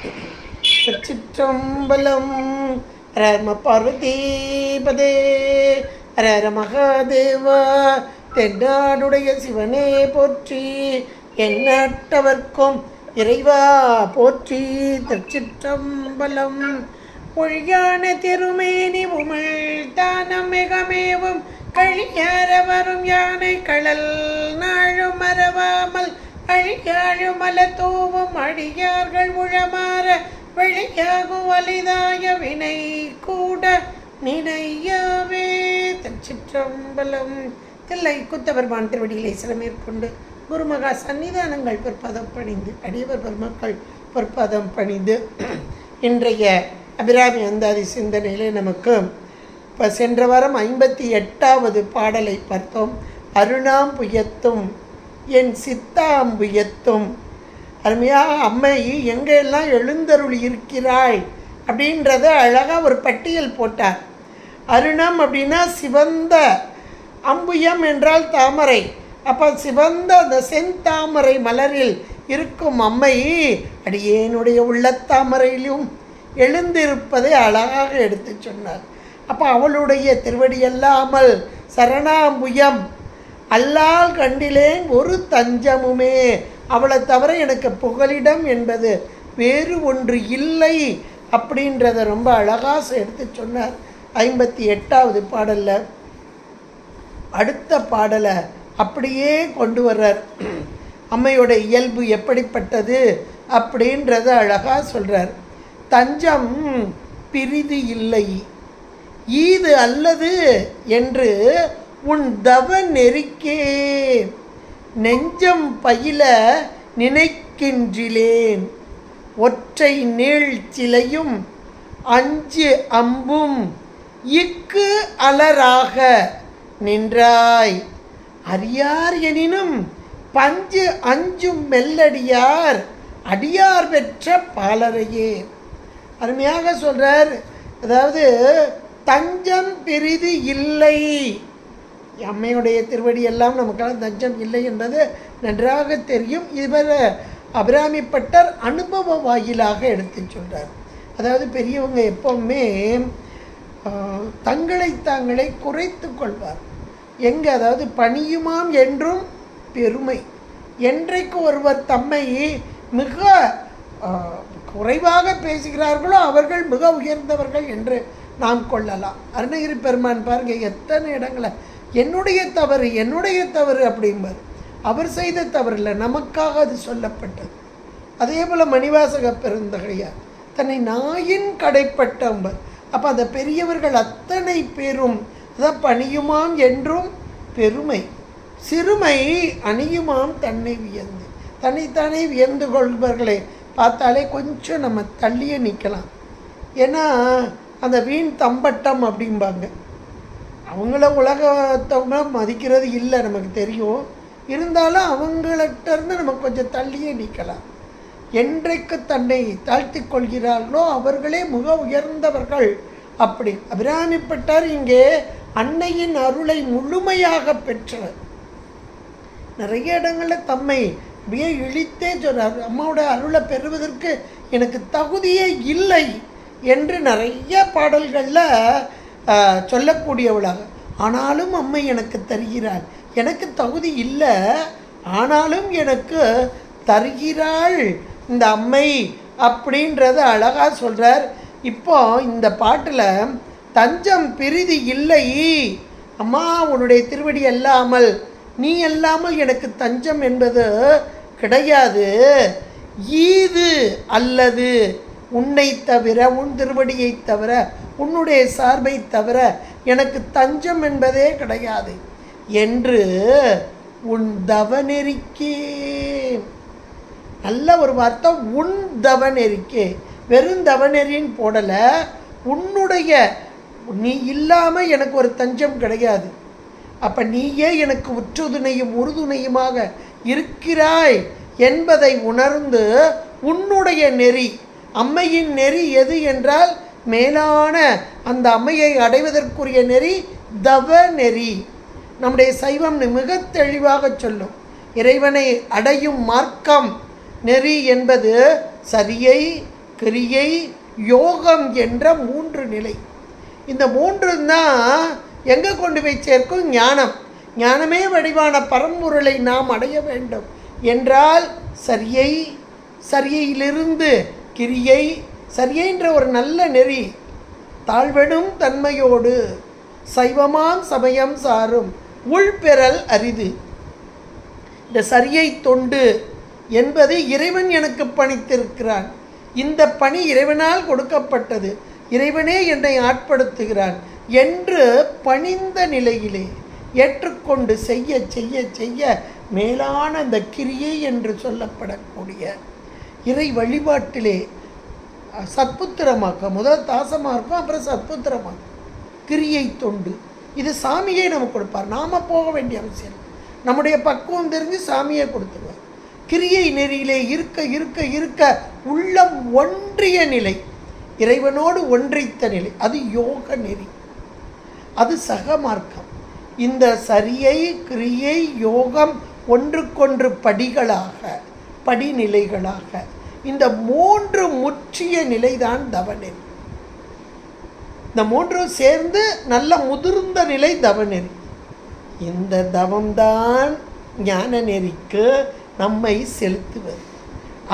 திருச்சிற்றம்பலம். ஹர பார்வதிபதே ஹர ஹர மகாதேவா. தென்னாடுடைய சிவனே போற்றி, எந்நாட்டவர்க்கும் இறைவா போற்றி. திருச்சிற்றம்பலம். பொழியான திருமேனி உமிழ் தானம் மிகமேவும் கழியார வரும் யானை கடல் நாழும் மறவாமல் அழியாழும் மல தூவும் அடியார்கள் உழமாற வெளியாகும் வலிதாய வினை கூட நினையாவே. திருச்சிற்றம்பலம். தில்லை குத்தவர்பான் திருவடிகளை சிறமேற்கொண்டு குருமகா சன்னிதானங்கள் பொற்பதம் பணிந்து அடியவர் பெருமக்கள் பொற்பதம் பணிந்து இன்றைய அபிராமி அந்தாதி சிந்தனையிலே நமக்கு இப்போ சென்ற வாரம் 58வது பாடலை பார்த்தோம். அருணாம்புயத்தும் என் சித்தாம்புயத்தும். அருமையாக அம்மை எங்கெல்லாம் எழுந்தருள் இருக்கிறாள் அப்படின்றத அழகாக ஒரு பட்டியல் போட்டார். அருணம் அப்படின்னா சிவந்த, அம்புயம் என்றால் தாமரை. அப்போ சிவந்த அந்த செந்தாமரை மலரில் இருக்கும் அம்மை அடியேனுடைய உள்ளத்தாமரையிலும் எழுந்திருப்பதை அழகாக எடுத்து சொன்னார். அப்போ அவளுடைய திருவடியல்லாமல் சரணாம்புயம் அல்லால் கண்டிலேன் ஒரு தஞ்சமுமே, அவளை தவிர எனக்கு புகலிடம் என்பது வேறு ஒன்று இல்லை அப்படின்றத ரொம்ப அழகாக எடுத்து சொன்னார் 58வது பாடலில். அடுத்த பாடலை அப்படியே கொண்டு வர்றார். அம்மையோட இயல்பு எப்படிப்பட்டது அப்படின்றத அழகாக சொல்கிறார். தஞ்சம் பிரிது இல்லை ஈது அல்லது என்று உன் தவ நெறிக்கே நெஞ்சம் பயில நினைக்கின்றிலேன். ஒற்றை நீள் சிலையும் அஞ்சு அம்பும் இக்கு அலராக நின்றாய். அறியார் எனினும் பஞ்சு அஞ்சும் மெல்லடியார் அடியார் பெற்ற பாலரையே. அருமையாக சொல்கிறார். அதாவது தஞ்சம் பிரிது இல்லை. அம்மையுடைய திருவடி எல்லாம் நமக்கெல்லாம் தஞ்சம் இல்லை என்பது நன்றாக தெரியும். இவர் அபிராமிப்பட்டர் அனுபவ வாயிலாக எடுத்து சொல்கிறார். அதாவது பெரியவங்க எப்பவுமே தங்களை தாங்களே குறைத்து கொள்வார். எங்கே, அதாவது பணியுமாம் என்றும் பெருமை. என்றைக்கு ஒருவர் தம்மை மிக குறைவாக பேசுகிறார்களோ அவர்கள் மிக உயர்ந்தவர்கள் என்று நாம் கொள்ளலாம். அருணகிரி பெருமான் பாருங்கள், எத்தனை இடங்களை என்னுடைய தவறு அப்படிம்பார். அவர் செய்த தவறு இல்லை, நமக்காக அது சொல்லப்பட்டது. அதே போல் மணிவாசக பெருந்தகையார் தன்னை நாயின் கடைப்பட்டம்பர். அப்போ அந்த பெரியவர்கள் அத்தனை பேரும் அதான் பணியுமாம் என்றும் பெருமை. சிறுமை அணியுமாம் தன்னை வியந்து. தன்னைத்தானே வியந்து கொள்பவர்களை பார்த்தாலே கொஞ்சம் நம்ம தள்ளியே நிற்கலாம். ஏன்னா அந்த வீண் தம்பட்டம் அப்படிம்பாங்க. அவங்கள உலகத்தவங்க மதிக்கிறது இல்லை, நமக்கு தெரியும். இருந்தாலும் அவங்கள்ட்ட இருந்து நம்ம கொஞ்சம் தள்ளியே நிற்கலாம். என்றைக்கு தன்னை தாழ்த்தி கொள்கிறார்களோ அவர்களே மிக உயர்ந்தவர்கள். அப்படி அபிராமிப்பட்டார் இங்கே அன்னையின் அருளை முழுமையாக பெற்றவர். நிறைய இடங்களில் தம்மை அப்படியே இழித்தே சொல்றார். அம்மாவோட அருளை பெறுவதற்கு எனக்கு தகுதியே இல்லை என்று நிறைய பாடல்களில் சொல்லக்கூடியவளாக. ஆனாலும் அம்மை எனக்கு தருகிறாள், எனக்கு தகுதி இல்லை ஆனாலும் எனக்கு தருகிறாள் இந்த அம்மை அப்படின்றத அழகாக சொல்கிறார். இப்போ இந்த பாட்டில் தஞ்சம் பிரிதி இல்லை, அம்மா உன்னுடைய திருவடி அல்லாமல், நீ அல்லாமல் எனக்கு தஞ்சம் என்பது கிடையாது. ஈது அல்லது உன்னை தவிர, உன் திருவடியை தவிர, உன்னுடைய சார்பை தவிர எனக்கு தஞ்சம் என்பதே கிடையாது என்று உன் தவநெறிக்கே. நல்ல ஒரு வார்த்தை, உன் தவநெறிக்கே. வெறும் தவநெறின்னு போடலை, உன்னுடைய, நீ இல்லாமல் எனக்கு ஒரு தஞ்சம் கிடையாது. அப்போ நீயே எனக்கு உற்றுதுணையும் உறுதுணையுமாக இருக்கிறாய் என்பதை உணர்ந்து உன்னுடைய நெறி, அம்மையின் நெறி எது என்றால் மேலான அந்த அம்மையை அடைவதற்குரிய நெறி தவ நெறி. நம்முடைய சைவம் மிக தெளிவாக சொல்லும், இறைவனை அடையும் மார்க்கம் நெறி என்பது சரியை கிரியை, யோகம் என்ற 3 நிலை. இந்த 3 தான் எங்கே கொண்டு போய் சேர்க்கும்? ஞானம். ஞானமே வடிவான பரம்பொருளை நாம் அடைய வேண்டும் என்றால் சரியை, சரியையிலிருந்து கிரியை, சரியைன்ற ஒரு நல்ல நெறி, தாழ்வெனும் தன்மையோடு சைவமாம் சமயம் சாரும் உள்பெறல் அரிது. இந்த சரியை தொண்டு என்பது இறைவன் எனக்கு பணித்திருக்கிறான். இந்த பணி இறைவனால் கொடுக்கப்பட்டது, இறைவனே என்னை ஆட்படுத்துகிறான் என்று பணிந்த நிலையிலே ஏற்றுக்கொண்டு செய்ய செய்ய செய்ய மேலான அந்த கிரியை என்று சொல்லப்படக்கூடிய இறை வழிபாட்டிலே சத்புத்திரமாக்க, முதல் தாசமாக்கும், அப்புறம் சத்புத்திரமாக்கும். கிரியை தொண்டு இது சாமியை நமக்கு கொடுப்பார். நாம் போக வேண்டிய அவசியம், நம்முடைய பக்குவம் தெரிஞ்சு சாமியை கொடுத்துருவார். கிரியை நெறியிலே இருக்க இருக்க இருக்க உள்ளம் ஒன்றிய நிலை, இறைவனோடு ஒன்றித்த நிலை, அது யோக நெறி, அது சகமார்க்கம். இந்த சரியை, கிரியை, யோகம் ஒன்றுக்கொன்று படிகளாக, படிநிலைகளாக, இந்த 3 முற்றிய நிலைதான் தவநெறி. இந்த 3 சேர்ந்து நல்ல முதிர்ந்த நிலை தவநெறி. இந்த தவம்தான் ஞான நெறிக்கு நம்மை செலுத்துவது.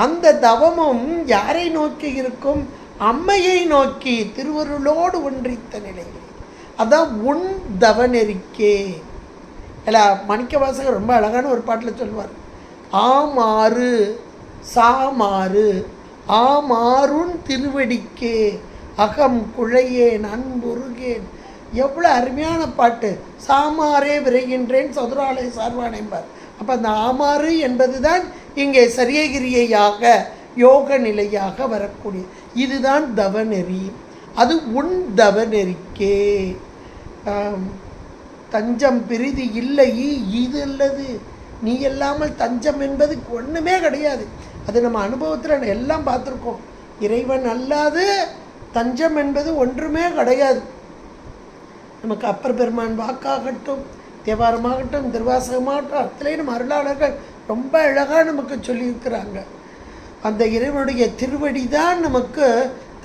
அந்த தவமும் யாரை நோக்கி இருக்கும்? அம்மையை நோக்கி, திருவருளோடு ஒன்றித்த நிலையில். அதான் உன் தவநெறிக்கே. இல்லை, மாணிக்கவாசகர் ரொம்ப அழகான ஒரு பாட்டில் சொல்வார், ஆமாறு சாமாறு ஆமாறுன் திருவடிக்கே அகம் குழையேன் அன்புருகேன். எவ்வளோ அருமையான பாட்டு. சாமாரே விரைகின்றேன் சதுராலய சார்வானேம்பார். அப்போ அந்த ஆமாறு என்பது தான் இங்கே சரியகிரியையாக யோக நிலையாக வரக்கூடிய இதுதான் தவநெறி. அது உன் தவநெறிக்கே. தஞ்சம் பிரிதி இல்லை இது அல்லது, நீ இல்லாமல் தஞ்சம் என்பது ஒன்றுமே கிடையாது. அது நம்ம அனுபவத்தில் எல்லாம் பார்த்துருக்கோம். இறைவன் அல்லாது தஞ்சம் என்பது ஒன்றுமே கிடையாது. நமக்கு அப்பர் பெருமான் வாக்காகட்டும், தேவாரமாகட்டும், திருவாசகமாகட்டும், அத்தனை நம்ம அருளாளர்கள் ரொம்ப அழகாக நமக்கு சொல்லியிருக்கிறாங்க. அந்த இறைவனுடைய திருவடி தான் நமக்கு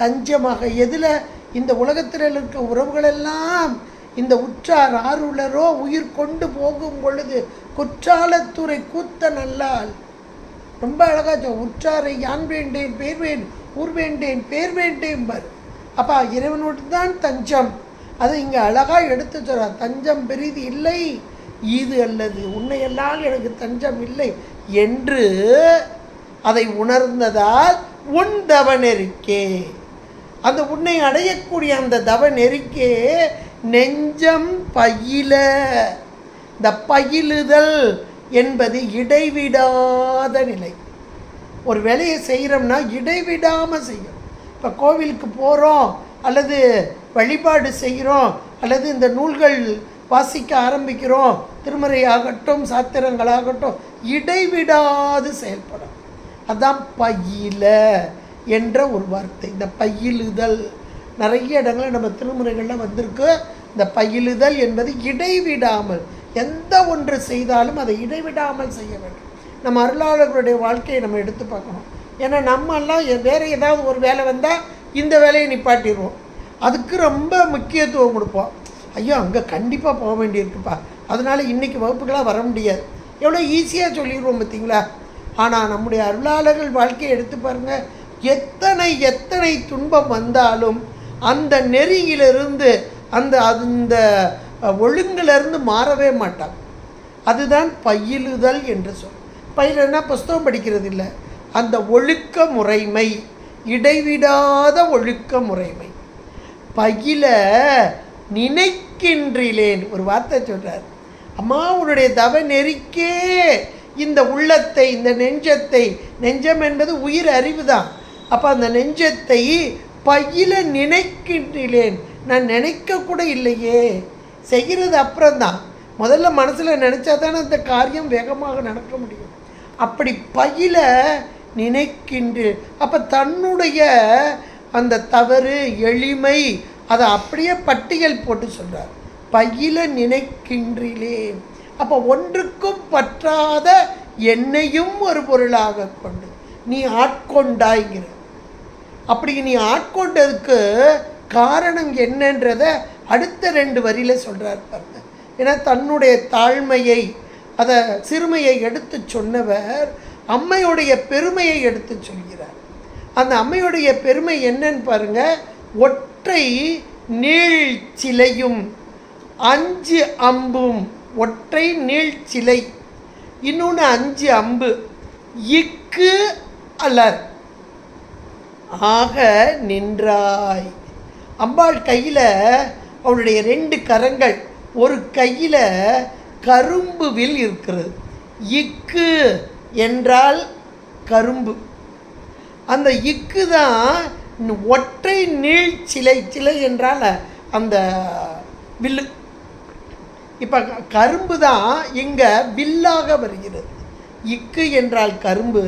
தஞ்சமாக. எதில்? இந்த உலகத்தில் இருக்க உறவுகளெல்லாம் இந்த உற்றார் ஆருளரோ உயிர் கொண்டு போகும் பொழுது குற்றாலத்துறை கூத்த நல்லால் ரொம்ப அழகாக உற்றாரை யான் வேண்டேன் பேர் வேண்டேன் ஊர் வேண்டேன் பேர் வேண்டேன் பார். அப்பா இறைவனோடு தான் தஞ்சம். அதை இங்கே அழகாக எடுத்து சொல்கிறார். தஞ்சம் பெரிது இல்லை இது அல்லது, உன்னையெல்லாம் எனக்கு தஞ்சம் இல்லை என்று அதை உணர்ந்ததால் உன் தவநெறிக்கே, அந்த உன்னை அடையக்கூடிய அந்த தவநெறிக்கே நெஞ்சம் பயில. இந்த பயிலுதல் என்பது இடைவிடாத நிலை. ஒரு வேலையை செய்கிறோம்னா இடைவிடாமல் செய்யும். இப்போ கோவிலுக்கு போகிறோம், அல்லது வழிபாடு செய்கிறோம், அல்லது இந்த நூல்கள் வாசிக்க ஆரம்பிக்கிறோம், திருமறை ஆகட்டும் சாத்திரங்களாகட்டும், இடைவிடாது செயல்படும். அதுதான் பயில என்ற ஒரு வார்த்தை. இந்த பயிலுதல் நிறைய இடங்களில் நம்ம திருமுறைகளில் வந்திருக்கு. இந்த பயிலுதல் என்பது இடைவிடாமல், எந்த ஒன்று செய்தாலும் அதை இடைவிடாமல் செய்ய வேண்டும். நம்ம அருளாளர்களுடைய வாழ்க்கையை நம்ம எடுத்து பார்க்கணும். ஏன்னா நம்மெல்லாம் வேறு ஏதாவது ஒரு வேலை வந்தால் இந்த வேலையை நிப்பாட்டிடுவோம், அதுக்கு ரொம்ப முக்கியத்துவம் கொடுப்போம். ஐயோ அங்கே கண்டிப்பாக போக வேண்டியிருக்குப்பா, அதனால் இன்றைக்கி வகுப்புக்கெல்லாம் வர முடியாது, எவ்வளோ ஈஸியாக சொல்லிடுவோம் பார்த்தீங்களா. ஆனால் நம்முடைய அருளாளர்கள் வாழ்க்கையை எடுத்து பாருங்கள். எத்தனை எத்தனை துன்பம் வந்தாலும் அந்த நெறியிலிருந்து அந்த ஒழுங்கிலிருந்து மாறவே மாட்டாங்க. அதுதான் பயிலுதல் என்று சொல். பயிலுன்னா புஸ்தகம் படிக்கிறது இல்லை, அந்த ஒழுக்க முறைமை, இடைவிடாத ஒழுக்க முறைமை. பயில நினைக்கின்றிலேன் ஒரு வார்த்தை சொல்கிறார். அம்மா உன்னுடைய தவ நெறிக்கே இந்த உள்ளத்தை, இந்த நெஞ்சத்தை, நெஞ்சம் என்பது உயிர் அறிவு தான். அப்போ அந்த நெஞ்சத்தை பயில நினைக்கின்றேன். நான் நினைக்கக்கூட இல்லையே, செய்கிறது அப்புறம்தான். முதல்ல மனசில் நினச்சா தானே அந்த காரியம் வேகமாக நடக்க முடியும். அப்படி பயில நினைக்கின்றேன். அப்போ தன்னுடைய அந்த தவறு எளிமை அதை அப்படியே பட்டியல் போட்டு சொல்கிறார். பயில நினைக்கின்றேன். அப்போ ஒன்றுக்கும் பற்றாத என்னையும் ஒரு பொருளாக கொண்டு நீ ஆட்கொண்டாய்ங்கிற. அப்படி நீ ஆட்கொண்டதுக்கு காரணம் என்னன்றத அடுத்த 2 வரியில் சொல்கிறார் பாருங்க. ஏன்னா தன்னுடைய தாழ்மையை, அதை சிறுமையை எடுத்து சொன்னவர் அம்மையுடைய பெருமையை எடுத்து சொல்கிறார். அந்த அம்மையுடைய பெருமை என்னன்னு பாருங்க. ஒற்றை நீள் சிலையும் 5 அம்பும். ஒற்றை நீள் சிலை, இன்னொன்று 5 அம்பு. இக்கு அலர் ஆக நின்றாய். அம்பாள் கையில் அவளுடைய 2 கரங்கள், ஒரு கையில் கரும்பு வில் இருக்கிறது. இக்கு என்றால் கரும்பு. அந்த இக்கு தான் ஒற்றை நீள் சிலை. சிலை என்றால் அந்த வில்லு. இப்போ கரும்பு தான் இங்கே வில்லாக வருகிறது. இக்கு என்றால் கரும்பு.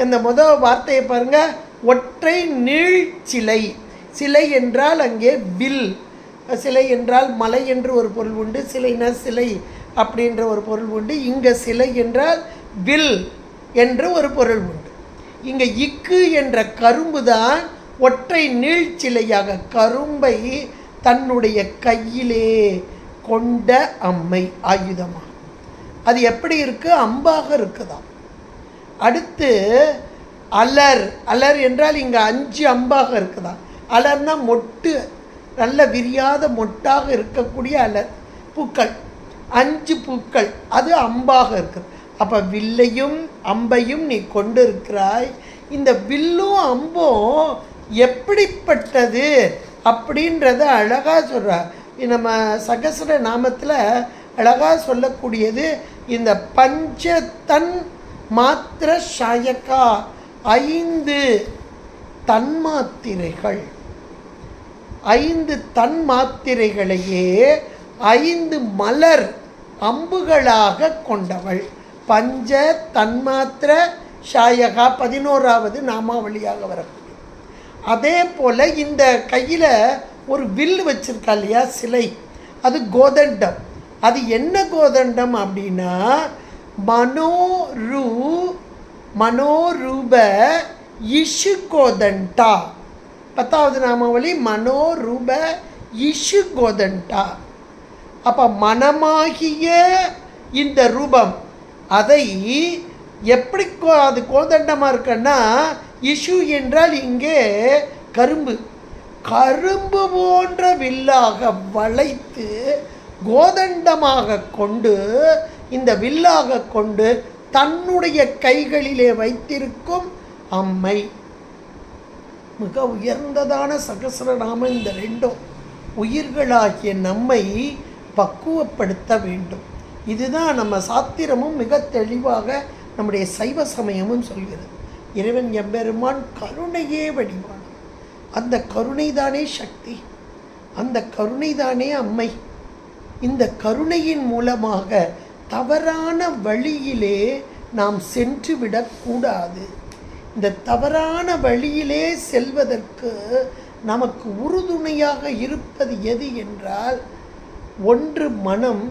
இந்த முதல் வார்த்தையை பாருங்கள். ஒற்றை நீள் சிலை. சிலை என்றால் அங்கே வில். சிலை என்றால் மலை என்று ஒரு பொருள் உண்டு, சிலைனா சிலை அப்படின்ற ஒரு பொருள் உண்டு. இங்கே சிலை என்றால் வில் என்று ஒரு பொருள் உண்டு. இங்கே இக்கு என்ற கரும்பு தான் ஒற்றை நீள் சிலையாக கரும்பை தன்னுடைய கையிலே கொண்ட அம்மை ஆயுதமாக. அது எப்படி இருக்குது? அம்பாக இருக்குதாம். அடுத்து அலர். அலர் என்றால் இங்கே 5 அம்பாக இருக்குதாம். அலர்னா மொட்டு, நல்ல விரியாத மொட்டாக இருக்கக்கூடிய அலர். பூக்கள் 5 பூக்கள், அது அம்பாக இருக்குது. அப்போ வில்லையும் அம்பையும் நீ கொண்டு இருக்கிறாய். இந்த வில்லும் அம்பும் எப்படிப்பட்டது அப்படின்றத அழகாக சொல்கிறார். நம்ம சகஸ்ர நாமத்தில் அழகாக சொல்லக்கூடியது இந்த பஞ்சதன் மாத்திர ஷாயக்கா, 5 தன்மாத்திரைகள். 5 தன்மாத்திரைகளையே 5 மலர் அம்புகளாக கொண்டவள். பஞ்ச தன்மாத்திர ஷாயகா 11வது நாமாவளியாக வரக்கூடிய. அதே போல் இந்த கையில் ஒரு வில் வச்சிருக்கா இல்லையா, சிலை, அது கோதண்டம். அது என்ன கோதண்டம் அப்படின்னா மனோரூப இஷு கோதண்டா. 10வது நாமாவளி மனோரூப இஷு கோதண்டா. அப்போ மனமாகிய இந்த ரூபம், அதை எப்படி அது கோதண்டமாக இருக்குன்னா, இஷு என்றால் இங்கே கரும்பு. கரும்பு போன்ற வில்லாக வளைத்து கோதண்டமாக கொண்டு, இந்த வில்லாக கொண்டு தன்னுடைய கைகளிலே வைத்திருக்கும் அம்மை. மிக உயர்ந்ததான சகஸ்ரநாமம். இந்த 2 உயிர்களாகிய நம்மை பக்குவப்படுத்த வேண்டும். இதுதான் நம்ம சாத்திரமும் மிக தெளிவாக நம்முடைய சைவ சமயமும் சொல்கிறது. இறைவன் எம்பெருமான் கருணையே வடிவான். அந்த கருணைதானே சக்தி, அந்த கருணைதானே அம்மை. இந்த கருணையின் மூலமாக தவறான வழியிலே நாம் சென்று விடக்கூடாது. இந்த தவறான வழியிலே செல்வதற்கு நமக்கு உறுதுணையாக இருப்பது எது என்றால், ஒன்று மனம்,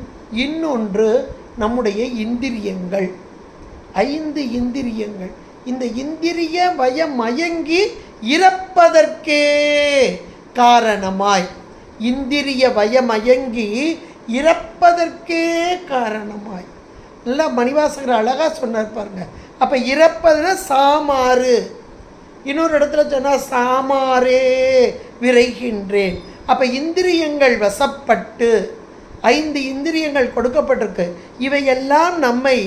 இன்னொன்று நம்முடைய இந்திரியங்கள். 5 இந்திரியங்கள். இந்த இந்திரிய வயமயங்கி இறப்பதற்கே காரணமாய், இந்திரிய வயமயங்கி இறப்பதற்கே காரணமாய். நல்லா மணிவாசகர் அழகாக சொன்னார் பாருங்க. அப்போ இறப்பதுன்னா சாமாறு. இன்னொரு இடத்துல சொன்னால் சாமாரே விரைகின்றேன். அப்போ இந்திரியங்கள் வசப்பட்டு 5 இந்திரியங்கள் கொடுக்கப்பட்டிருக்கு. இவையெல்லாம் நம்மை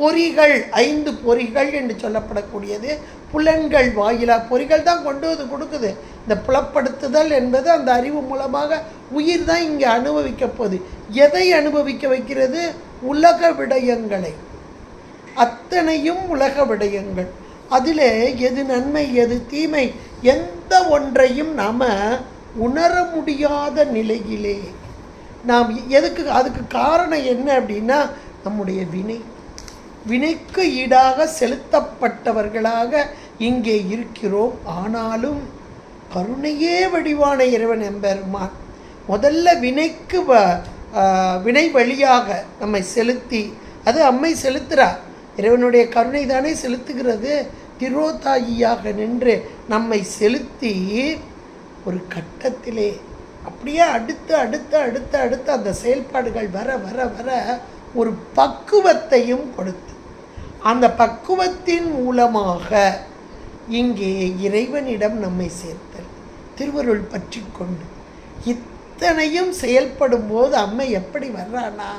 பொறிகள், 5 பொறிகள் என்று சொல்லப்படக்கூடியது புலன்கள் வாயிலாக பொறிகள் தான் கொண்டு வந்து கொடுக்குது. இந்த புலப்படுத்துதல் என்பது அந்த அறிவு மூலமாக உயிர் தான் இங்கே அனுபவிக்க போகுது. எதை அனுபவிக்க வைக்கிறது? உலக விடயங்களை. அத்தனையும் உலக விடயங்கள். அதில் எது நன்மை எது தீமை எந்த ஒன்றையும் நாம் உணர முடியாத நிலையிலே நாம் அதுக்கு காரணம் என்ன அப்படின்னா, நம்முடைய வினைக்கு ஈடாக செலுத்தப்பட்டவர்களாக இங்கே இருக்கிறோம். ஆனாலும் கருணையே வடிவான இறைவன் எம்பெருமான் முதல்ல வினை வழியாக நம்மை செலுத்தி, அது அம்மை செலுத்துகிறார். இறைவனுடைய கருணை தானே செலுத்துகிறது. திரோதாயியாக நின்று நம்மை செலுத்தி ஒரு கட்டத்திலே அப்படியே அடுத்து அடுத்து அடுத்து அடுத்து அந்த செயல்பாடுகள் வர வர வர ஒரு பக்குவத்தையும் கொடுத்து அந்த பக்குவத்தின் மூலமாக இங்கே இறைவனிடம் நம்மை சேர்த்தல், திருவருள் பற்றி கொண்டு இத்தனையும் செயல்படும் போது அம்மை எப்படி வர்றானா,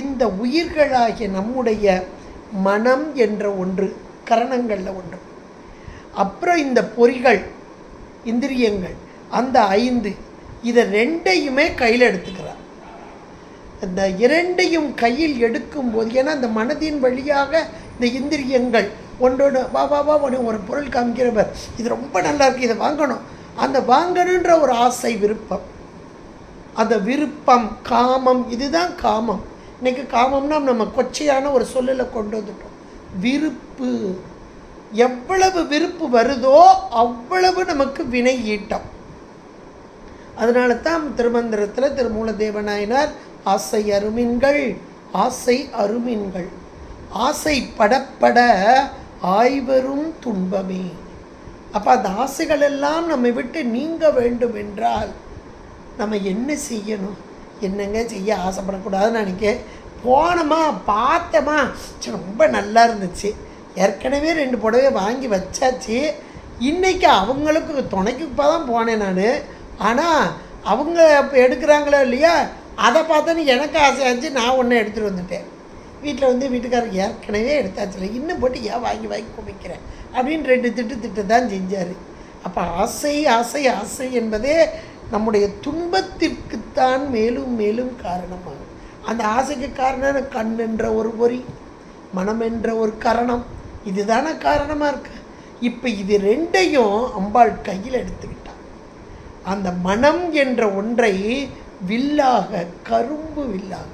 இந்த உயிர்களாகிய நம்முடைய மனம் என்ற ஒன்று, கரணங்களில் ஒன்று, அப்புறம் இந்த பொறிகள் இந்திரியங்கள் அந்த 5, இதை 2ஐயுமே கையில் எடுத்துக்கிறார். அந்த 2ஐயும் கையில் எடுக்கும்போது, ஏன்னா அந்த மனதின் வழியாக இந்த இந்திரியங்கள் ஒன்றோடு வா வா வா ஒரு பொருள் காமிக்கிறவர், இது ரொம்ப நல்லா இருக்குது, இதை வாங்கணும், அந்த வாங்கணுன்ற ஒரு ஆசை, விருப்பம், அந்த விருப்பம் காமம், இதுதான் காமம். இன்றைக்கி காமம்னா நம்ம கொச்சையான ஒரு சொல்லில் கொண்டு வந்துட்டோம். விருப்பு, எவ்வளவு விருப்பு வருதோ அவ்வளவு நமக்கு வினை ஈட்டம். அதனால தான் திருமந்திரத்தில் திருமூல தேவநாயனார் ஆசை அருமின்கள் ஆசை அருமின்கள் ஆசை படப்பட ஆய்வரும் துன்பமே. அப்போ அந்த ஆசைகள் எல்லாம் நம்மை விட்டு நீங்க வேண்டும் என்றால் நம்ம என்ன செய்யணும்? என்னங்க செய்ய ஆசைப்படக்கூடாதுன்னு நினைக்க, போனோமா பார்த்தோமா ரொம்ப நல்லா இருந்துச்சு, ஏற்கனவே 2 புடவை வாங்கி வச்சாச்சு, இன்றைக்கி அவங்களுக்கு துணைக்கு தான் போனேன் நான், ஆனால் அவங்க இப்போ எடுக்கிறாங்களோ இல்லையா, அதை பார்த்தோன்னு எனக்கு ஆசையாச்சு, நான் ஒன்று எடுத்துகிட்டு வந்துட்டேன். வீட்டில் வந்து வீட்டுக்காரர் ஏற்கனவே எடுத்தாச்சுல, இன்னும் போட்டு ஏன் வாங்கி வாங்கி குமிக்கிறேன் அப்படின்னு 2 திட்டு தான் செஞ்சார். அப்போ ஆசை ஆசை ஆசை என்பதே நம்முடைய துன்பத்திற்குத்தான் மேலும் மேலும் காரணமாகும். அந்த ஆசைக்கு காரணம் கண் என்ற ஒரு பொறி, மனம் என்ற ஒரு கரணம், இதுதானே காரணமாக இருக்கு. இப்போ இது 2ஐயும் அம்பாள் கையில் எடுத்துக்கிட்டான். அந்த மனம் என்ற ஒன்றை வில்லாக, கரும்பு வில்லாக,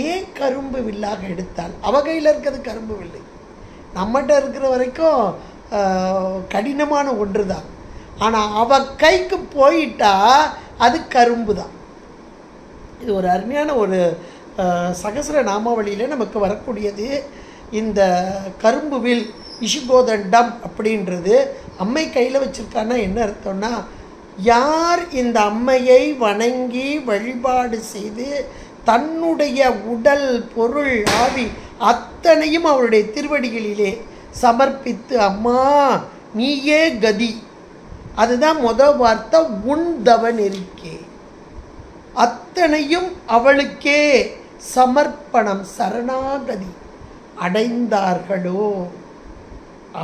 ஏன் கரும்பு வில்லாக எடுத்தால், அவகையில் இருக்கிறது கரும்பு வில்லை, நம்மகிட்ட இருக்கிற வரைக்கும் கடினமான ஒன்று தான், ஆனால் அவ கைக்கு போயிட்டா அது கரும்பு தான். இது ஒரு அருமையான ஒரு சகஸ்ர நாமாவளியில் நமக்கு வரக்கூடியது. இந்த கரும்பு வில் இஷுகோதண்டம் அப்படின்றது அம்மை கையில் வச்சுருக்கான்னா என்ன அர்த்தம்னா, யார் இந்த அம்மையை வணங்கி வழிபாடு செய்து தன்னுடைய உடல் பொருள் ஆவி அத்தனையும் அவருடைய திருவடிகளிலே சமர்ப்பித்து, அம்மா நீயே கதி, அதுதான் முதல் வார்த்தை, உண்தவ நெறிக்கே, அத்தனையும் அவளுக்கே சமர்ப்பணம், சரணாகதி அடைந்தார்களோ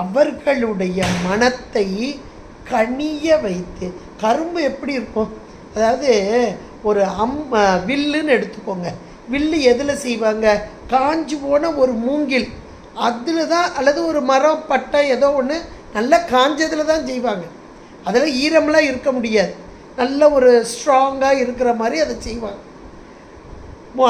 அவர்களுடைய மனத்தை கனிய வைத்து. கரும்பு எப்படி இருக்கும், அதாவது ஒரு வில்லுன்னு எடுத்துக்கோங்க, வில்லு எதில் செய்வாங்க, காஞ்சி போன ஒரு மூங்கில் அதில் தான், அல்லது ஒரு மரம் பட்டை ஏதோ ஒன்று நல்லா காஞ்சதில் தான் செய்வாங்க. அதில் ஈரம்லாம் இருக்க முடியாது, நல்ல ஒரு ஸ்ட்ராங்காக இருக்கிற மாதிரி அதை செய்வாங்க.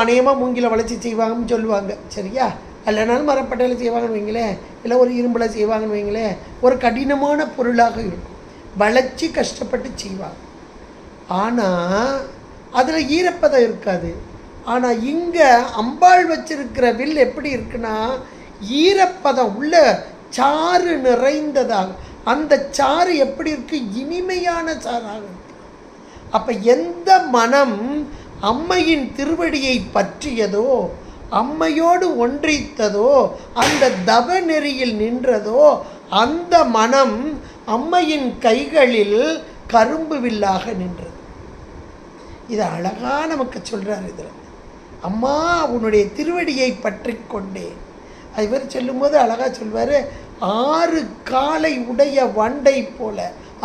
அநேகமாக மூங்கில வளைச்சி செய்வாங்கன்னு சொல்லுவாங்க, சரியா? இல்லைனாலும் மரப்பட்டையில் செய்வாங்கன்னு வைங்களேன், இல்லை ஒரு இரும்பில் செய்வாங்கன்னு வைங்களேன், ஒரு கடினமான பொருளாக இருக்கும், வளைச்சி கஷ்டப்பட்டு செய்வாங்க. ஆனால் அதில் ஈரப்பதம் இருக்காது. ஆனால் இங்கே அம்பாள் வச்சிருக்கிற வில் எப்படி இருக்குன்னா, ஈரப்பதம் உள்ள சாறு நிறைந்ததாக, அந்த சாறு எப்படி இருக்கு, இனிமையான சாறாக இருக்கு. அப்போ எந்த மனம் அம்மையின் திருவடியை பற்றியதோ, அம்மையோடு ஒன்றித்ததோ, அந்த தவ நெறியில் நின்றதோ, அந்த மனம் அம்மையின் கைகளில் கரும்பு வில்லாக நின்றது. இது அழகாக நமக்கு சொல்கிறார். இதில் அம்மா உன்னுடைய திருவடியை பற்றி கொண்டேன். இவர் சொல்லும்போது அழகாக சொல்வார், 6 காலை உடைய வண்டை போல,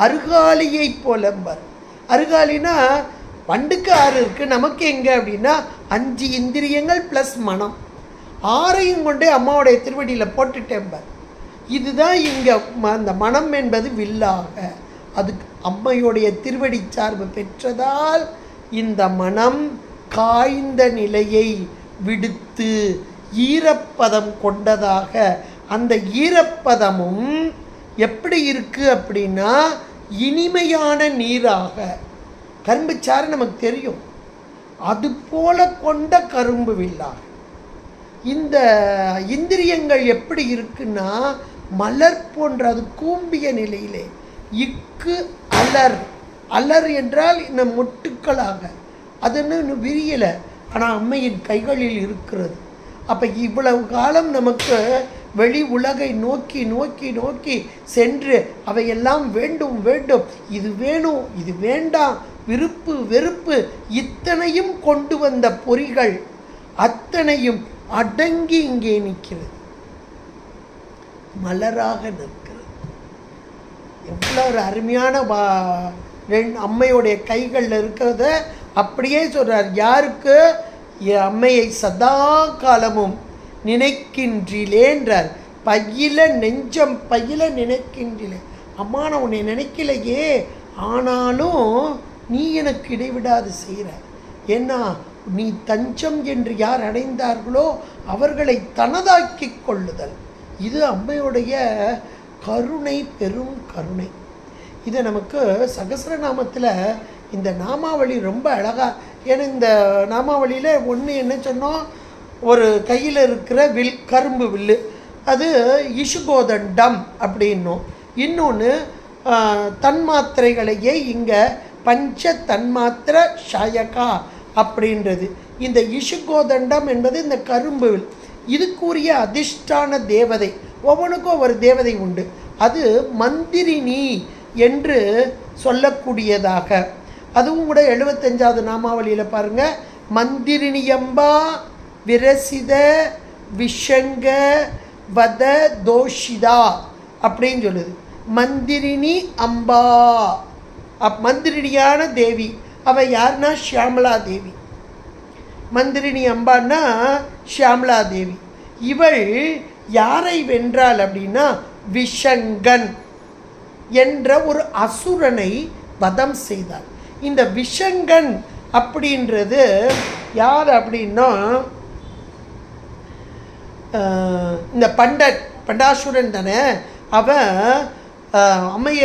அருகாலியை போலம்பார். அருகாலினா வண்டுக்கு 6 இருக்குது, நமக்கு எங்கே அப்படின்னா 5 இந்திரியங்கள் ப்ளஸ் மனம், 6ஐயும் கொண்டே அம்மாவுடைய திருவடியில் போட்டுட்டேம்பார். இதுதான் இங்கே அந்த மனம் என்பது வில்லாக, அதுக்கு அம்மையுடைய திருவடி சார்பு பெற்றதால் இந்த மனம் காய்ந்த நிலையை விடுத்து ஈரப்பதம் கொண்டதாக, அந்த ஈரப்பதமும் எப்படி இருக்கு அப்படின்னா இனிமையான நீராக, கரும்பு சாறு நமக்கு தெரியும், அது போல கொண்ட கரும்பு வில்லாக. இந்த இந்திரியங்கள் எப்படி இருக்குன்னா மலர் போன்ற அது கூம்பிய நிலையிலே. இக்கு அலர், அலர் என்றால் இன்னும் மொட்டுக்களாக, அது இன்னும் விரியலை, ஆனால் அம்மையின் கைகளில் இருக்கிறது. அப்போ இவ்வளவு காலம் நமக்கு வெளி உலகை நோக்கி நோக்கி நோக்கி சென்று அவையெல்லாம் வேண்டும் வேண்டும், இது வேணும் இது வேண்டாம், விருப்பு வெறுப்பு இத்தனையும் கொண்டு வந்த பொறிகள் அத்தனையும் அடங்கி இங்கே நிற்கிறது, மலராக நிற்கிறது. எவ்வளோ ஒரு அருமையான அம்மையுடைய கைகளில் இருக்கிறத அப்படியே சொல்கிறார். யாருக்கு? என் அம்மையை சதா காலமும் நினைக்கின்றிலேன்றார். பையில நெஞ்சம் பையில நினைக்கின்றிலே. அம்மா நான் உன்னை நினைக்கலையே, ஆனாலும் நீ எனக்கு இடைவிடாது செய்கிற. ஏன்னா நீ தஞ்சம் என்று யார் அடைந்தார்களோ அவர்களை தனதாக்கி கொள்ளுதல். இது அம்மையுடைய கருணை, பெரும் கருணை. இதை நமக்கு சகஸ்ரநாமத்தில் இந்த நாமாவளி ரொம்ப அழகாக. ஏன்னா இந்த நாமாவளியில் ஒன்று என்ன சொன்னோம், ஒரு கையில் இருக்கிற வில், கரும்பு வில்லு, அது இஷுகோதண்டம் அப்படின்னும். இன்னொன்று தன்மாத்திரைகளையே இங்கே பஞ்ச தன்மாத்திர ஷாயகா அப்படின்றது. இந்த இஷுகோதண்டம் என்பது இந்த கரும்பு வில். இதுக்குரிய அதிஷ்டான தேவதை, ஒவ்வொன்றுக்கும் ஒரு தேவதை உண்டு. அது மந்திரினி என்று சொல்லக்கூடியதாக. அதுவும் கூட 75வது நாமாவளியில் பாருங்கள், மந்திரினியம்பா விரசித விஷங்க வத தோஷிதா அப்படின்னு சொல்லுது. மந்திரினி அம்பா, மந்திரினியான தேவி. அவள் யாருன்னா ஷியாமலா தேவி. மந்திரினி அம்பான்னா ஷியாமலா தேவி. இவள் யாரை வென்றாள் அப்படின்னா விஷங்கன் என்ற ஒரு அசுரனை வதம் செய்தாள். இந்த விஷங்கன் அப்படின்றது யார் அப்படின்னா இந்த பண்டாசுரன் தானே. அவன் அம்மைய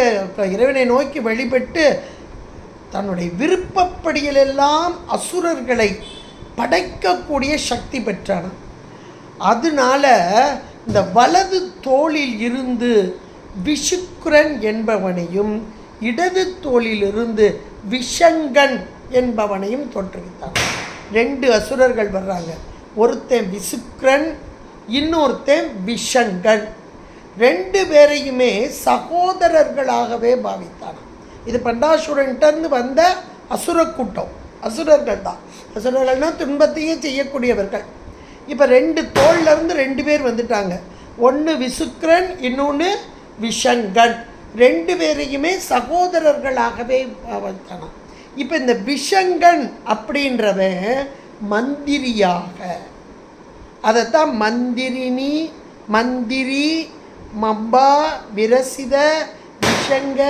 இறைவனை நோக்கி வழிபட்டு தன்னுடைய விருப்பப்படியிலெல்லாம் அசுரர்களை படைக்கக்கூடிய சக்தி பெற்றான். அதனால இந்த வலது தோளில் இருந்து விஷுக்ரன் என்பவனையும் இடது தோளிலிருந்து விஷங்கன் என்பவனையும் தோற்றுவித்தான். 2 அசுரர்கள் வர்றாங்க. ஒருத்தன் விசுக்ரன், இன்னொருத்தன் விஷங்கன். 2 பேரையுமே சகோதரர்களாகவே பாவித்தான். இது பண்டாசுரன்ட்டு வந்த அசுர கூட்டம், அசுரர்கள் தான். அசுரர்கள்னால் துன்பத்தையே செய்யக்கூடியவர்கள். இப்போ 2 தோள்லேருந்து 2 பேர் வந்துட்டாங்க. ஒன்று விசுக்ரன், இன்னொன்று விஷங்கன். 2 பேரையுமே சகோதரர்களாகவே பாவித்தான். இப்போ இந்த விஷங்கன் அப்படின்றவன் மந்திரியாக, அதைத்தான் மந்திரினி, மந்திரி, மம்பா, விரசித, விஷங்க,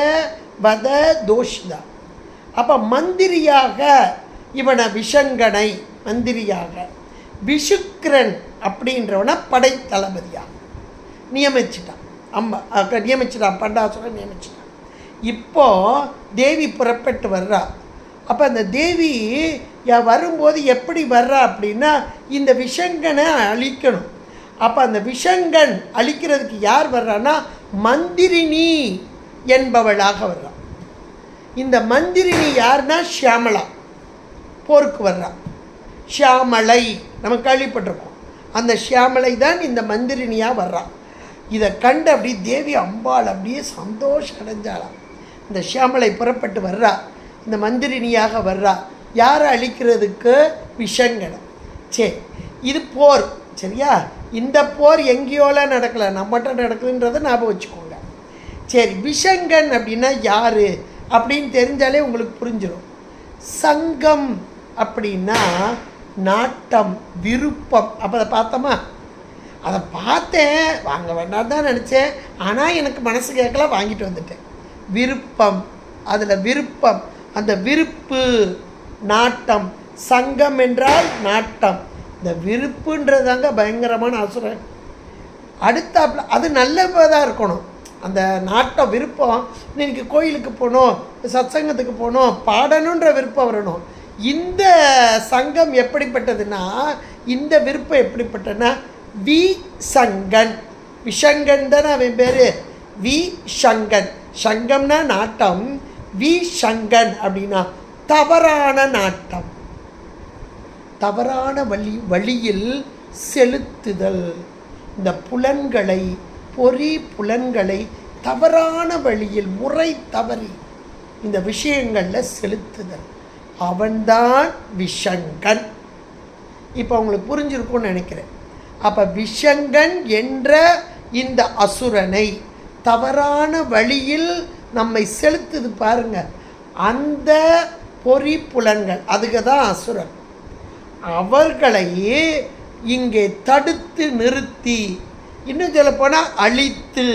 வத, தோஷிதா. அப்போ மந்திரியாக இவனை விஷங்கனை மந்திரியாக, விஷுக்ரன் அப்படின்றவனை படைத்தளபதியாக நியமிச்சிட்டான். நியமிச்சிட்டான், பண்டாசுரன் நியமிச்சிட்டான். இப்போ தேவி புறப்பட்டு வர்றா. அப்போ அந்த தேவி வரும்போது எப்படி வர்றா அப்படின்னா இந்த விஷங்கனை அழிக்கணும். அப்போ அந்த விஷங்கன் அழிக்கிறதுக்கு யார் வர்றான்னா மந்திரினி என்பவளாக வர்றா. இந்த மந்திரினி யாருன்னா ஷியாமலா, போருக்கு வர்றா. ஷியாமலை நம்ம கேள்விப்பட்டிருக்கோம். அந்த ஷியாமலை தான் இந்த மந்திரினியாக வர்றா. இதை கண்டு அப்படி தேவி அம்பாள் அப்படியே சந்தோஷம் அடைஞ்சாளாம். இந்த ஷியாமலை புறப்பட்டு வர்றா, இந்த மந்திரினியாக வர்றா. யாரை அழிக்கிறதுக்கு? விஷங்கனை. சரி, இது போர், சரியா? இந்த போர் எங்கேயோலாம் நடக்கலை, நம்மகிட்ட நடக்குதுன்றதை ஞாபகம் வச்சுக்கோங்க. சரி, விஷங்கன் அப்படின்னா யார் அப்படின்னு தெரிஞ்சாலே உங்களுக்கு புரிஞ்சிடும். சங்கம் அப்படின்னா நாட்டம், விருப்பம். அப்போ அதை பார்த்தோமா? அதை பார்த்தேன், வாங்க வேண்டாம் தான் நினச்சேன், ஆனால் எனக்கு மனசு கேட்கல, வாங்கிட்டு வந்துட்டேன். விருப்பம், அதில் விருப்பம், அந்த விருப்பு, நாட்டம். சங்கம் என்றால் நாட்டம். இந்த விருப்புன்றதாங்க பயங்கரமான அசுரன். அடுத்தாப்புல அது நல்லதாக இருக்கணும். அந்த நாட்டம், விருப்பம், இன்னைக்கு கோயிலுக்கு போகணும், சத்சங்கத்துக்கு போகணும், பாடணுன்ற விருப்பம் வரணும். இந்த சங்கம் எப்படிப்பட்டதுன்னா, இந்த விருப்பம் எப்படிப்பட்டதுன்னா விசங்கன். விஷங்கன் தானே அவன் பேர், வி சங்கன். சங்கம்னா நாட்டம், வி சங்கன் அப்படின்னா தவறான நாட்டம், தவறான வழியில் செலுத்துதல். இந்த புலன்களை, பொறி புலன்களை தவறான வழியில் முறை தவறி இந்த விஷயங்களில் செலுத்துதல், அவன்தான் விஷங்கன். இப்போ உங்களுக்கு புரிஞ்சிருக்கும்னு நினைக்கிறேன். அப்போ விஷங்கன் என்ற இந்த அசுரனை தவறான வழியில் நம்மை செலுத்துது பாருங்க, அந்த பொறி புலன்கள், அதுக்கு தான் அசுரன். அவர்களையே இங்கே தடுத்து நிறுத்தி, இன்னும் சொல்ல போனால் அழித்து,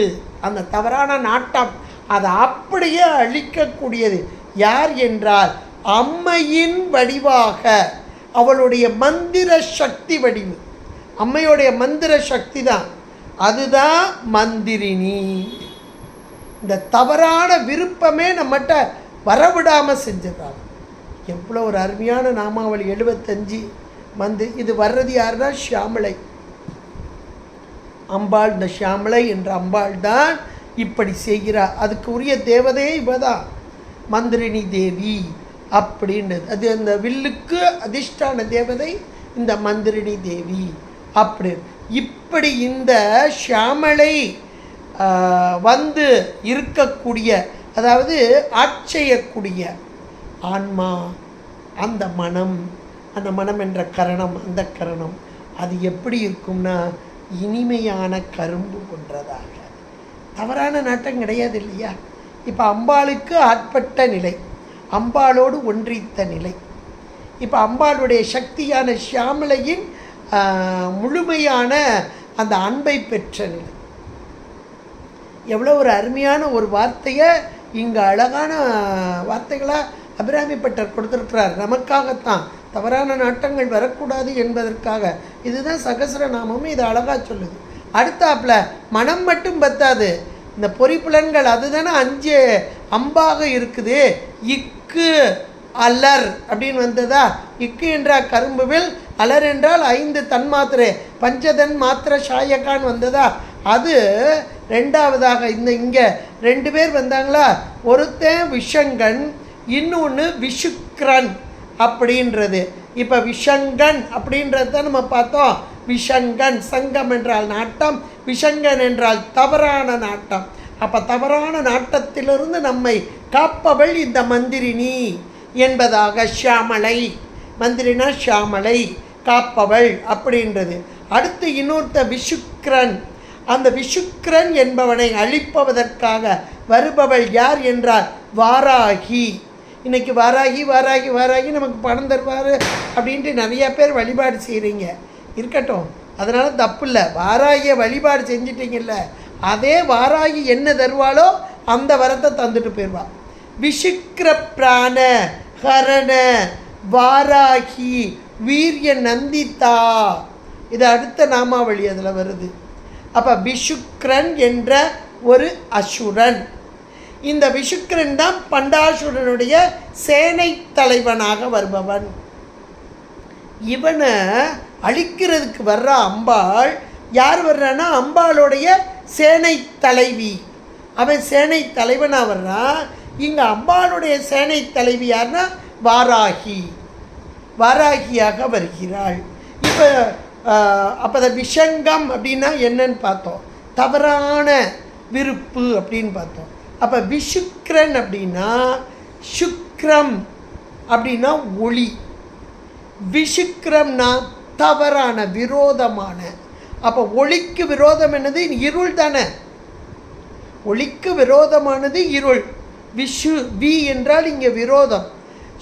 அந்த தவறான நாட்டம் அதை அப்படியே அழிக்கக்கூடியது யார் என்றால் அம்மையின் வடிவாக, அவளுடைய மந்திர சக்தி வடிவு, அம்மையுடைய மந்திர சக்தி தான், அதுதான் மந்திரினி. இந்த தவறான விருப்பமே நம்மகிட்ட வரவிடாமல் செஞ்சிடறாங்க. எவ்வளோ ஒரு அருமையான நாமாவளி 75 இது வர்றது யாருன்னா ஷியாமளை அம்பாள். இந்த ஷியாமளை என்ற அம்பாள் தான் இப்படி செய்கிறார். அதுக்கு உரிய தேவதையே இவதான், மந்திரினி தேவி அப்படின்றது. அது அந்த வில்லுக்கு அதிஷ்டான தேவதை இந்த மந்திரினி தேவி அப்படி. இப்படி இந்த ஷியாமளை வந்து இருக்கக்கூடிய, அதாவது ஆட்செய்யக்கூடிய ஆன்மா, அந்த மனம், அந்த மனம் என்ற கரணம், அந்த கரணம் அது எப்படி இருக்கும்னா இனிமையான கரும்பு போன்றதாக, தவறான நாட்டம் கிடையாது இல்லையா. இப்போ அம்பாளுக்கு ஆட்பட்ட நிலை, அம்பாளோடு ஒன்றித்த நிலை. இப்போ அம்பாளுடைய சக்தியான ஷியாமளையின் முழுமையான அந்த அன்பை பெற்ற நிலை. எவ்வளோ ஒரு அருமையான ஒரு வார்த்தையை இங்கே அழகான வார்த்தைகளாக அபிராமி பட்டர் கொடுத்துருக்கிறார். நமக்காகத்தான், தவறான நாட்டங்கள் வரக்கூடாது என்பதற்காக. இதுதான் சகஸ்ரநாமமும் இதை அழகாக சொல்லுது. அடுத்தாப்புல மனம் மட்டும் பத்தாது, இந்த பொறிப்புலன்கள் அதுதானே 5 அம்பாக இருக்குது. இக்கு அலர் அப்படின்னு வந்ததா, இக்கு என்றால் கரும்புவில், அலர் என்றால் 5 தன்மாத்திரை, பஞ்சதன் மாத்திரை சாயக்கான் வந்ததா. அது ரெண்டாவதாக இங்கே 2 பேர் வந்தாங்களா, ஒருத்தன் விஷங்கன், இன்னொன்று விஷுக்ரன் அப்படின்றது. இப்போ விஷங்கன் அப்படின்றது தான் நம்ம பார்த்தோம். விஷங்கன், சங்கம் என்றால் நாட்டம், விஷங்கன் என்றால் தவறான நாட்டம். அப்போ தவறான நாட்டத்திலிருந்து நம்மை காப்பவள் இந்த மந்திரினி என்பதாக ஷியாமளை, மந்திரினா ஷியாமளை, காப்பவள் அப்படின்றது. அடுத்து இன்னொருத்த விஷுக்ரன். அந்த விஷுக்ரன் என்பவனை அழிப்பதற்காக வருபவள் யார் என்றால் வாராகி. இன்றைக்கி வாராகி வாராகி வாராகி நமக்கு பணம் தருவார் அப்படின்ட்டு நிறையா பேர் வழிபாடு செய்கிறீங்க, இருக்கட்டும், அதனால் தப்பு இல்லை. வாராகியை வழிபாடு செஞ்சிட்டிங்கல்ல, அதே வாராகி என்ன தருவாளோ அந்த வரத்தை தந்துட்டு போயிடுவாள். விஷுக்ர பிராண ஹரண வாராகி வீரிய நந்திதா, இது அடுத்த நாமாவளி அதில் வருது. அப்போ விஷுக்ரன் என்ற ஒரு அசுரன், இந்த விஷுக்ரன் தான் பண்டாசுரனுடைய சேனை தலைவனாக வருபவன். இவனை அழிக்கிறதுக்கு வர்ற அம்பாள் யார் வர்றான்னா அம்பாளுடைய சேனை தலைவி. அவன் சேனை தலைவனாக வர்றான். இங்கே அம்பாளுடைய சேனை தலைவி யார்னா வாராகி, வாராகியாக வருகிறாள். இப்போ அப்போ விஷங்கம் அப்படின்னா என்னன்னு பார்த்தோம், தவறான விருப்பு அப்படின்னு பார்த்தோம். அப்போ விஷுக்ரன் அப்படின்னா சுக்ரம் அப்படின்னா ஒளி, விஷுக்ரம்னா தவறான விரோதமான. அப்போ ஒளிக்கு விரோதம் என்னது? இருள் தானே. ஒளிக்கு விரோதமானது இருள். விஷு வி என்றால் இங்கே விரோதம்,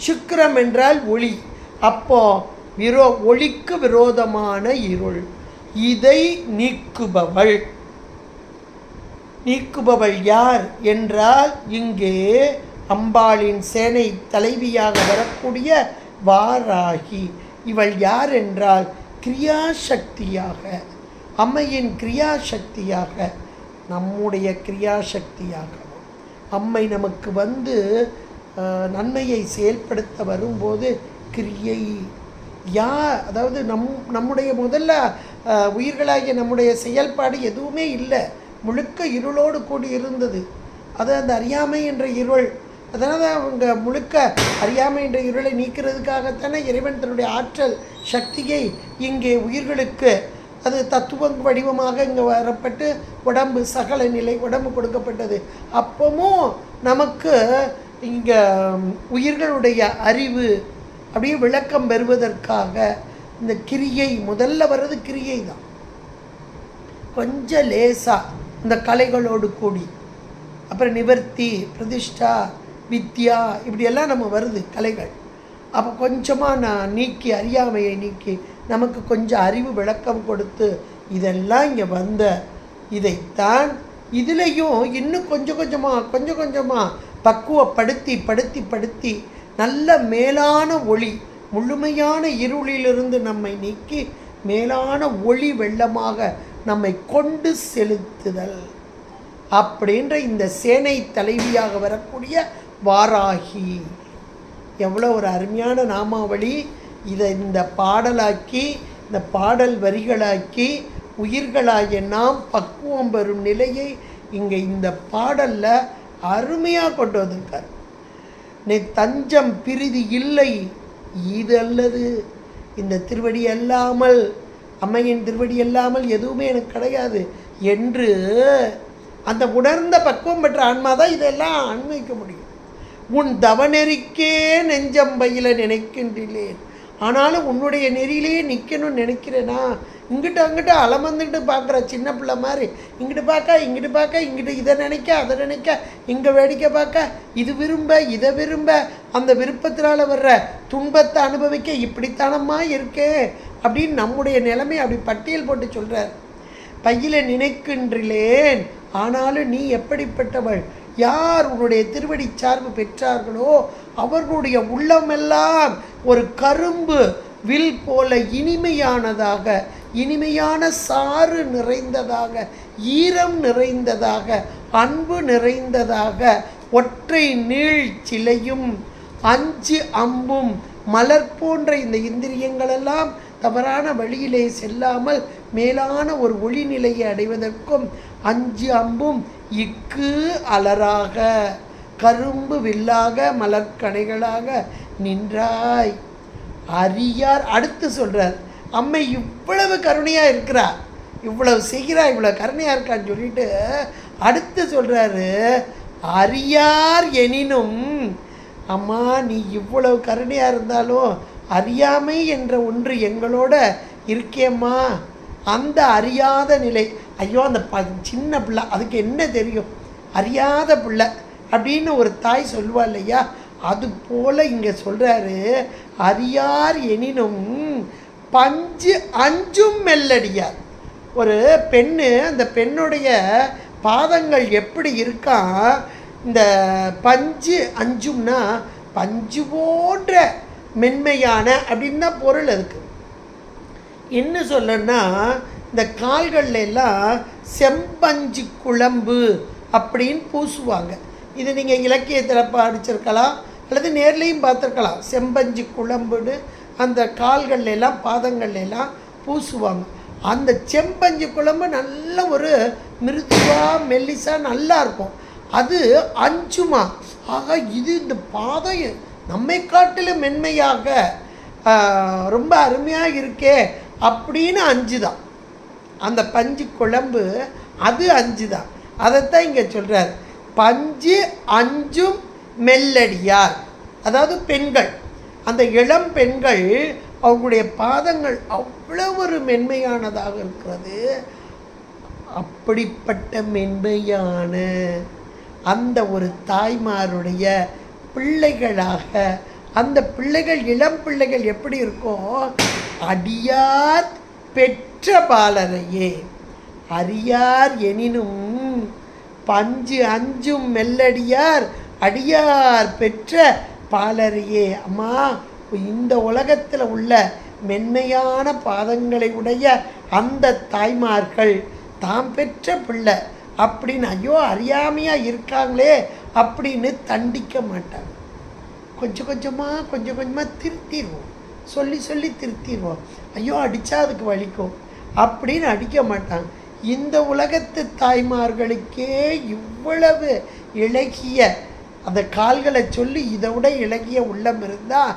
சுக்ரம் என்றால் ஒளி. அப்போ ஒளிக்கு விரோதமான இருள், இதை நீக்குபவள். நீக்குபவள் யார் என்றால் இங்கே அம்பாளின் சேனை தலைவியாக வரக்கூடிய வாராகி. இவள் யார் என்றால் கிரியாசக்தியாக, அம்மையின் கிரியாசக்தியாக, நம்முடைய கிரியாசக்தியாகவும். அம்மை நமக்கு வந்து நன்மையை செயல்படுத்த வரும்போது கிரியை அதாவது நம்முடைய முதல்ல உயிர்களாகிய நம்முடைய செயல்பாடு எதுவுமே இல்லை, முழுக்க இருளோடு கூடி இருந்தது. அது அந்த அறியாமை என்ற இருள். அதனால் அவங்க முழுக்க அறியாமை என்ற இருளை நீக்கிறதுக்காகத்தானே இறைவன் தன்னுடைய ஆற்றல் சக்தியை இங்கே உயிர்களுக்கு அது தத்துவ வடிவமாக இங்கே வரப்பட்டு உடம்பு சகல நிலை உடம்பு கொடுக்கப்பட்டது. அப்பவும் நமக்கு இங்கே உயிர்களுடைய அறிவு அப்படியே விளக்கம் பெறுவதற்காக இந்த கிரியை முதல்ல வர்றது கிரியை தான். கொஞ்சம் லேசாக இந்த கலைகளோடு கூடி, அப்புறம் நிவர்த்தி, பிரதிஷ்டா, வித்யா, இப்படியெல்லாம் நம்ம வருது கலைகள். அப்போ கொஞ்சமாக நான் நீக்கி அறியாமையை நீக்கி நமக்கு கொஞ்சம் அறிவு விளக்கம் கொடுத்து இதெல்லாம் இங்கே வந்த இதைத்தான் இதுலேயும் இன்னும் கொஞ்சம் கொஞ்சமாக பக்குவப்படுத்தி படுத்தி படுத்தி நல்ல மேலான ஒளி, முழுமையான இருளிலிருந்து நம்மை நீக்கி மேலான ஒளி வெள்ளமாக நம்மை கொண்டு செலுத்துதல் அப்படின்ற இந்த சேனை தலைவியாக வரக்கூடிய வாராகி. எவ்வளோ ஒரு அருமையான நாமாவளி! இதை இந்த பாடலாக்கி, இந்த பாடல் வரிகளாக்கி உயிர்களாகிய நாம் பக்குவம் பெறும் நிலையை இங்கே இந்த பாடலில் அருமையாக கொண்டு வந்திருக்கார். தஞ்சம் பிரிதி இல்லை இது அல்லது, இந்த திருவடி அல்லாமல், அம்மையின் திருவடி அல்லாமல் எதுவுமே எனக்கு கிடையாது என்று அந்த உணர்ந்த பக்குவம் பெற்ற ஆன்மா தான் இதெல்லாம் அனுபவிக்க முடியும். உன் தவநெறிக்கே நெஞ்சம் பயில நினைக்கின்றேன், ஆனாலும் உன்னுடைய நெறியிலேயே நிற்கணும்னு நினைக்கிறேனா? இங்கிட்ட அங்கிட்ட அலமந்துக்கிட்டு பார்க்குற சின்ன பிள்ளை மாதிரி இங்கிட்டு பார்க்க இங்கிட்டு இதை நினைக்க அதை நினைக்க, இங்கே வேடிக்கை பார்க்க, இது விரும்ப இதை விரும்ப, அந்த விருப்பத்தினால் வர்ற துன்பத்தை அனுபவிக்க இப்படித்தானம்மா இருக்கே அப்படின்னு நம்முடைய நிலைமை அப்படி பட்டியல் போட்டு சொல்கிறார். பையில நினைக்கின்றேன், ஆனாலும் நீ எப்படிப்பட்டவள்? யார் உன்னுடைய திருவடி சார்பு பெற்றார்களோ அவர்களுடைய உள்ளமெல்லாம் ஒரு கரும்பு வில் போல இனிமையானதாக, இனிமையான சாறு நிறைந்ததாக, ஈரம் நிறைந்ததாக, அன்பு நிறைந்ததாக, ஒற்றை நீள் சிலையும் அஞ்சு அம்பும் மலர் போன்ற இந்த இந்திரியங்களெல்லாம் தவறான வழியிலே செல்லாமல் மேலான ஒரு ஒளிநிலையை அடைவதற்கும் அஞ்சு அம்பும் இக்கு அலராக கரும்பு வில்லாக மலர்கணைகளாக நின்றாய் அறியார். அடுத்து சொல்றார், அம்மை இவ்வளவு கருணையா இருக்கிறா, இவ்வளவு செய்கிறா, இவ்வளவு கருணையா இருக்கான்னு சொல்லிட்டு அடுத்து சொல்றாரு, அறியார் எனினும், அம்மா நீ இவ்வளவு கருணையா இருந்தாலும் அறியாமை என்ற ஒன்று எங்களோட இருக்கேம்மா. அந்த அறியாத நிலை, ஐயோ அந்த சின்ன பிள்ளை அதுக்கு என்ன தெரியும், அறியாத பிள்ளை அப்படின்னு ஒரு தாய் சொல்வா இல்லையா, அது போல் இங்கே சொல்கிறாரு, அறியார் எனினும் பஞ்சு அஞ்சும் மெல்லடியார். ஒரு பெண்ணு, அந்த பெண்ணுடைய பாதங்கள் எப்படி இருக்கா, இந்த பஞ்சு அஞ்சும்னா பஞ்சு போன்ற மென்மையான அப்படின்னு தான் பொருள். அதுக்கு என்ன சொல்லணும்னா, இந்த கால்கள்ல எல்லாம் செம்பஞ்சு குழம்பு அப்படின்னு பூசுவாங்க. இது நீங்கள் இலக்கியத்தில் படிச்சிருக்கலாம் அல்லது நேர்லையும் பார்த்துருக்கலாம். செம்பஞ்சு குழம்புன்னு அந்த கால்கள்ல எல்லாம் பாதங்கள்ல எல்லாம் பூசுவாங்க. அந்த செம்பஞ்சு குழம்பு நல்ல ஒரு மிருதுவா மெல்லிசா நல்லா இருக்கும். அது அஞ்சுமா, ஆக இது இந்த பாதம் நம்மை காட்டிலும் மென்மையாக ரொம்ப அருமையாக இருக்கே அப்படின்னு அஞ்சுதான். அந்த பஞ்சு குழம்பு அது அஞ்சுதான். அதைத்தான் இங்கே சொல்கிறார், பஞ்சு அஞ்சும் மெல்லடியார். அதாவது பெண்கள், அந்த இளம் பெண்கள் அவங்களுடைய பாதங்கள் அவ்வளோ ஒரு மென்மையானதாக இருக்கிறது. அப்படிப்பட்ட மென்மையான அந்த ஒரு தாய்மாருடைய பிள்ளைகளாக, அந்த பிள்ளைகள் இளம் பிள்ளைகள் எப்படி இருக்கும், அடியார் பெற்ற பாலரையே. அறியார் எனினும் பஞ்சு அஞ்சும் மெல்லடியார் அடியார் பெற்ற பாலரையே. அம்மா இந்த உலகத்தில் உள்ள மென்மையான பாதங்களை உடைய அந்த தாய்மார்கள் தாம் பெற்ற பிள்ளை அப்படின்னு ஐயோ அறியாமையாக இருக்காங்களே அப்படின்னு தண்டிக்க மாட்டாங்க. கொஞ்சம் கொஞ்சமாக திருத்திடுவோம், சொல்லி திருத்திடுவோம். ஐயோ அடித்தா அதுக்கு வலிக்கும், அப்படின்னு அடிக்க மாட்டாங்க. இந்த உலகத்து தாய்மார்களுக்கே இவ்வளவு இளகிய அந்த கால்களை சொல்லி இதை விட இளகிய உள்ளம் இருந்தால்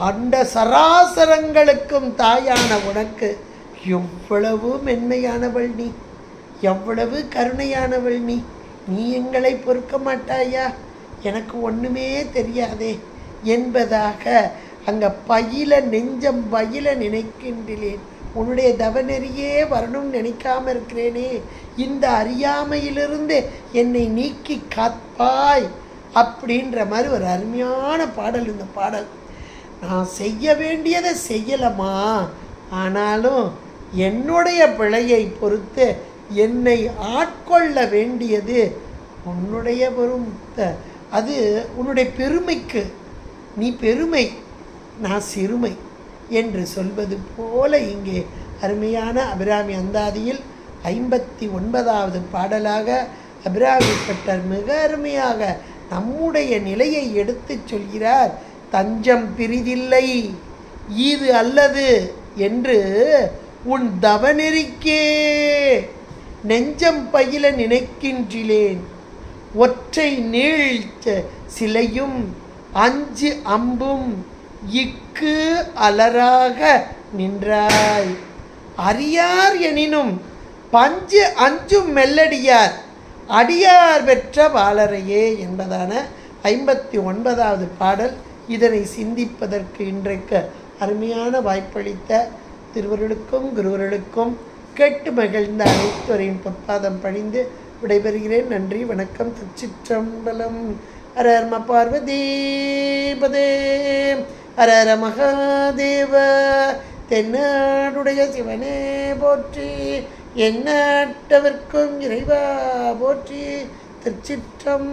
அந்த சராசரங்களுக்கும் தாயான உனக்கு எவ்வளவு மென்மையானவள் நீ, எவ்வளவு கருணையானவள் நீ. நீ எங்களை பொறுக்க மாட்டாயா, எனக்கு ஒன்றுமே தெரியாதே என்பதாக அங்கே பயில நெஞ்சம் பயில நினைக்கின்றேன். உன்னுடைய தவநெறியே வரணும்னு நினைக்காம இருக்கிறேனே, இந்த அறியாமையிலிருந்து என்னை நீக்கி காப்பாய் அப்படின்ற மாதிரி ஒரு அருமையான பாடல். இந்த பாடல் நான் செய்ய வேண்டியதை செய்யலமா, ஆனாலும் என்னுடைய பிழையை பொறுத்து என்னை ஆட்கொள்ள வேண்டியது உன்னுடைய அது உன்னுடைய பெருமைக்கு. நீ பெருமை, நான் சிறுமை என்று சொல்வது போல இங்கே அருமையான அபிராமி அந்தாதியில் 59வது பாடலாக அபிராமி பட்டர் மிக அருமையாக நம்முடைய நிலையை எடுத்து சொல்கிறார். தஞ்சம் பிரிதில்லை இது அல்லது என்று உன் தவநெறிக்கே நெஞ்சம் பயில நினைக்கின்றேன். ஒற்றை நீழ்த்த சிலையும் 5 அம்பும் இக்கு அலராக நின்றாய். அறியார் எனினும் 5 அஞ்சும் மெல்லடியார் அடியார் பெற்ற பாலரையே என்பதான 59வது பாடல். இதனை சிந்திப்பதற்கு இன்றைக்கு அருமையான வாய்ப்பளித்த திருவருளுக்கும் குருவருளுக்கும் கேட்டு மகிழ்ந்த அனைத்துவரையும் பொற்பாதம் பணிந்து விடைபெறுகிறேன். நன்றி, வணக்கம். திருச்சிற்றம்பலம். ஹர ஹர பார்வதீபதே ஹர ஹர மகாதேவ. தென்னாடுடைய சிவனே போற்றி, எந்நாட்டவர்க்கும் இறைவா போற்றி. திருச்சிற்றம்